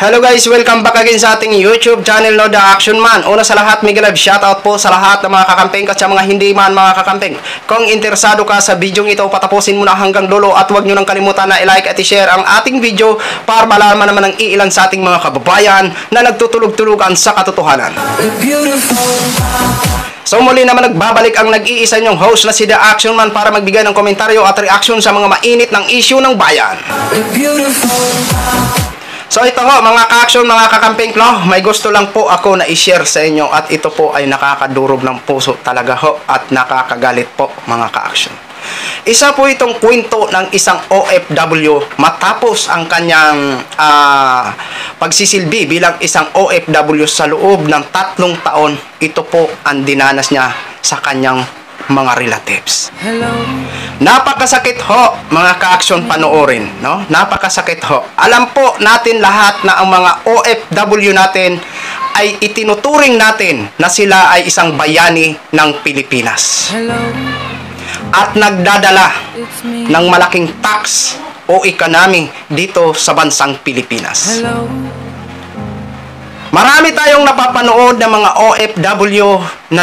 Hello guys, welcome back again sa ating YouTube channel, no, The Action Man. Una sa lahat, mega love shoutout po sa lahat ng mga kakampeng at sa mga hindi man mga kakampeng. Kung interesado ka sa video ito, patapusin mo na hanggang dulo at huwag nyo nang kalimutan na i-like at i-share ang ating video para malaman naman ng iilan sa ating mga kababayan na nagtutulog-tulugan sa katotohanan. So muli naman nagbabalik ang nag-iisa nyong host na si The Action Man para magbigay ng komentaryo at reaksyon sa mga mainit ng issue ng bayan. So ito ho mga ka-action, mga kakamping, no? May gusto lang po ako na i-share sa inyo at ito po ay nakakadurog ng puso talaga ho at nakakagalit po mga ka-action. Isa po itong kwento ng isang OFW matapos ang kanyang pagsisilbi bilang isang OFW sa loob ng 3 taon. Ito po ang dinanas niya sa kanyang mga relatives. Hello. Napakasakit ho mga ka-action panoorin, no? Napakasakit ho. Alam po natin lahat na ang mga OFW natin ay itinuturing natin na sila ay isang bayani ng Pilipinas. Hello. At nagdadala ng malaking tax o economy dito sa bansang Pilipinas. Hello. Marami tayong napapanood ng mga OFW na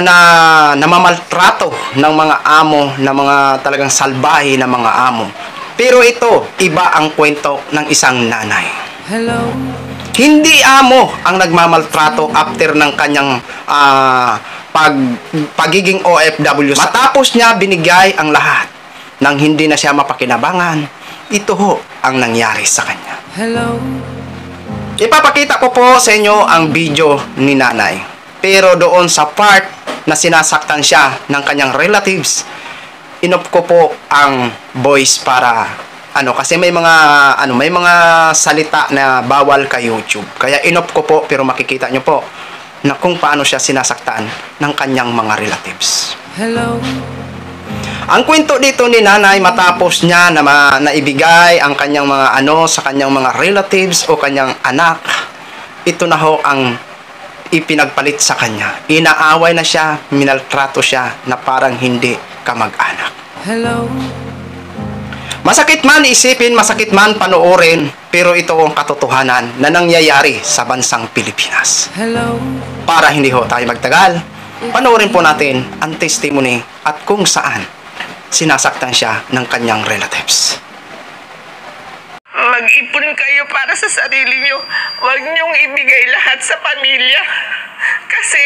namamaltrato ng mga amo, ng mga talagang salbahe na mga amo. Pero ito, iba ang kwento ng isang nanay. Hello. Hindi amo ang nagmamaltrato after ng kanyang pagiging OFW. Matapos niya binigay ang lahat nang hindi na siya mapakinabangan, ito ho ang nangyari sa kanya. Hello. Ipapakita ko po sa inyo ang video ni nanay. Pero doon sa part na sinasaktan siya ng kanyang relatives, inop ko po ang voice para kasi may mga salita na bawal kay YouTube. Kaya inop ko po, pero makikita nyo po na kung paano siya sinasaktan ng kanyang mga relatives. Hello. Ang kwento dito ni nanay matapos niya na naibigay ang kanyang mga sa kanyang mga relatives o kanyang anak, ito na ho ang ipinagpalit sa kanya. Inaaway na siya, minaltrato siya na parang hindi kamag-anak. Hello. Masakit man isipin, masakit man panoorin, pero ito ang katotohanan na nangyayari sa bansang Pilipinas. Hello. Para hindi ho tayo magtagal, panoorin po natin ang testimony at kung saan sinasaktan siya ng kanyang relatives. Mag-ipon kayo para sa sarili nyo. Huwag nyong ibigay lahat sa pamilya. Kasi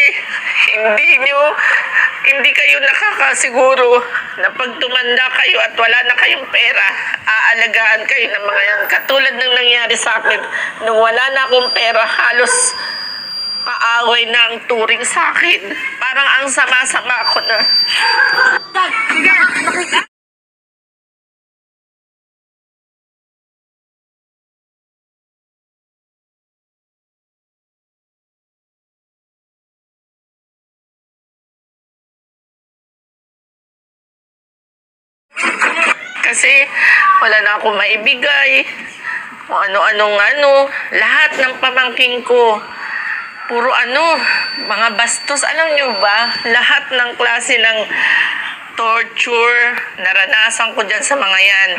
hindi kayo nakakasiguro na pag tumanda kayo at wala na kayong pera, aalagaan kayo ng mga yan. Katulad ng nangyari sa akin, nung wala na akong pera, halos kaaway na ang turing sa akin. Parang ang sama-sama ako na. Kasi wala na akong maibigay. Kung ano-anong lahat ng pamangkin ko. Puro mga bastos. Alam nyo ba, lahat ng klase ng torture, naranasan ko dyan sa mga yan.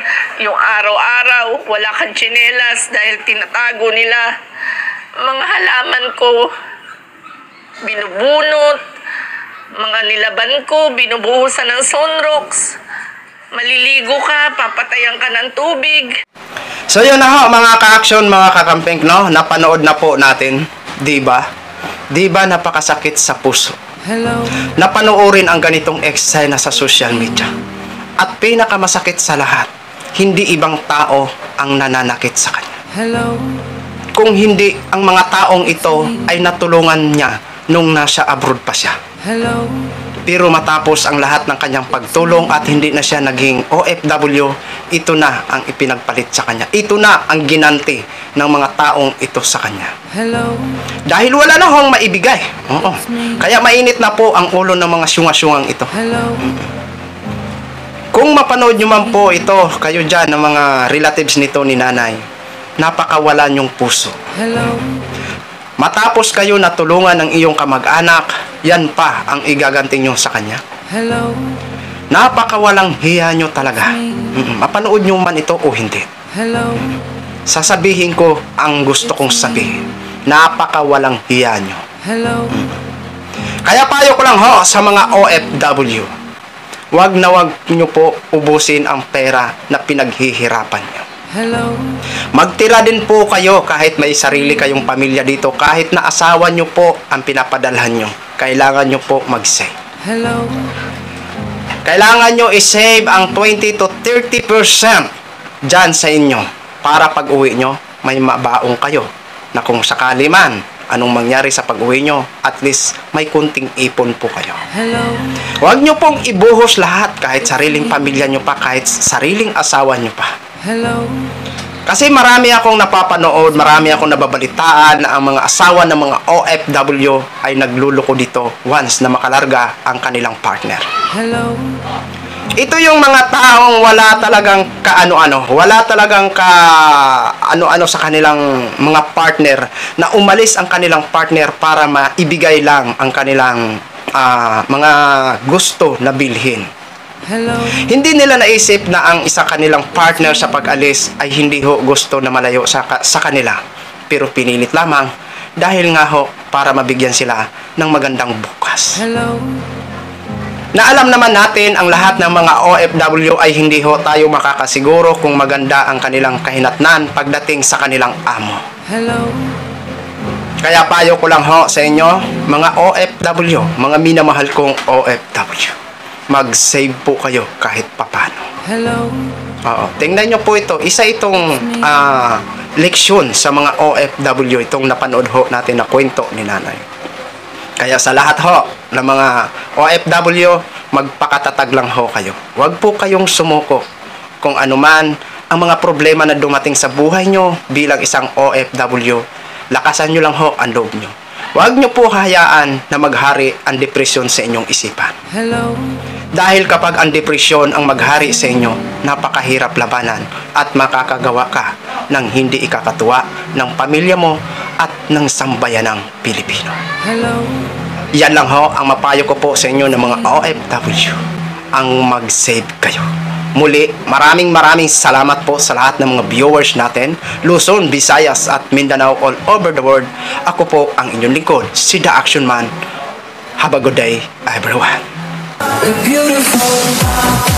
Yung araw-araw, wala kang tsinelas dahil tinatago nila. Mga halaman ko, binubunot. Mga nilaban ko, binubuhusan ng sunrocks. Maliligo ka, papatayan ka ng tubig. So yun na ho mga ka-action, mga kakampeng, no? Napanood na po natin. Diba? Diba napakasakit sa puso? Hello. Napanoorin ang ganitong eksena sa social media. At pinakamasakit sa lahat, hindi ibang tao ang nananakit sa kanya. Hello. Kung hindi ang mga taong ito ay natulungan niya nung nasa abroad pa siya. Hello. Pero matapos ang lahat ng kanyang pagtulong at hindi na siya naging OFW, ito na ang ipinagpalit sa kanya. Ito na ang ginanti ng mga taong ito sa kanya. Hello. Dahil wala na hong maibigay. Oo. Kaya mainit na po ang ulo ng mga syunga-syungang ito. Hello. Kung mapanood nyo man po ito, kayo dyan ng mga relatives nito ni nanay, napakawala nyong puso. Hello. Matapos kayo natulungan ng iyong kamag-anak, yan pa ang igaganti nyo sa kanya. Hello. Napakawalang hiya nyo talaga. Mapanood nyo man ito o hindi. Hello. sasabihin ko ang gusto kong sabihin. Napakawalang hiya nyo. Kaya payo ko lang ho sa mga OFW. Wag na wag nyo po ubusin ang pera na pinaghihirapan nyo. Magtira din po kayo kahit may sarili kayong pamilya dito, kahit na asawa nyo po ang pinapadalhan nyo. Kailangan nyo po mag-save. Kailangan nyo i-save ang 20 to 30% dyan sa inyo para pag uwi nyo may mabaong kayo na kung sakali man anong mangyari sa pag-uwi nyo, at least may kunting ipon po kayo. Huwag nyo pong ibuhos lahat, kahit sariling pamilya nyo pa, kahit sariling asawa nyo pa. Kasi marami akong napapanood, marami akong nababalitaan na ang mga asawa ng mga OFW ay nagluluko dito once na makalarga ang kanilang partner. Ito yung mga taong wala talagang kaano-ano, wala talagang ano-ano sa kanilang mga partner, na umalis ang kanilang partner para maibigay lang ang kanilang mga gusto na bilhin. Hindi nila naisip na ang isa kanilang partner sa pag-alis ay hindi ho gusto na malayo sa kanila, pero pinilit lamang dahil nga ho para mabigyan sila ng magandang bukas. Na alam naman natin ang lahat ng mga OFW ay hindi ho tayo makakasiguro kung maganda ang kanilang kahinatnan pagdating sa kanilang amo. Kaya payo ko lang ho sa inyo, mga OFW, mga minamahal kong OFW, mag-save po kayo kahit papano. Oo. Tingnan nyo po ito. Isa itong leksyon sa mga OFW, itong napanood ho natin na kwento ni nanay. Kaya sa lahat ho ng mga OFW, magpakatatag lang ho kayo. Huwag po kayong sumuko kung anuman ang mga problema na dumating sa buhay nyo bilang isang OFW. Lakasan nyo lang ho ang loob nyo. Huwag nyo po hayaan na maghari ang depresyon sa inyong isipan. Dahil kapag ang depresyon ang maghari sa inyo, napakahirap labanan at makakagawa ka ng hindi ikakatuwa ng pamilya mo at ng sambayanang Pilipino. Yan lang ho ang mapayo ko po sa inyo ng mga OFW, ang mag-save kayo. Muli, maraming salamat po sa lahat ng mga viewers natin, Luzon, Visayas at Mindanao all over the world. Ako po ang inyong lingkod, si The Action Man. Have a good day, everyone. Beautiful.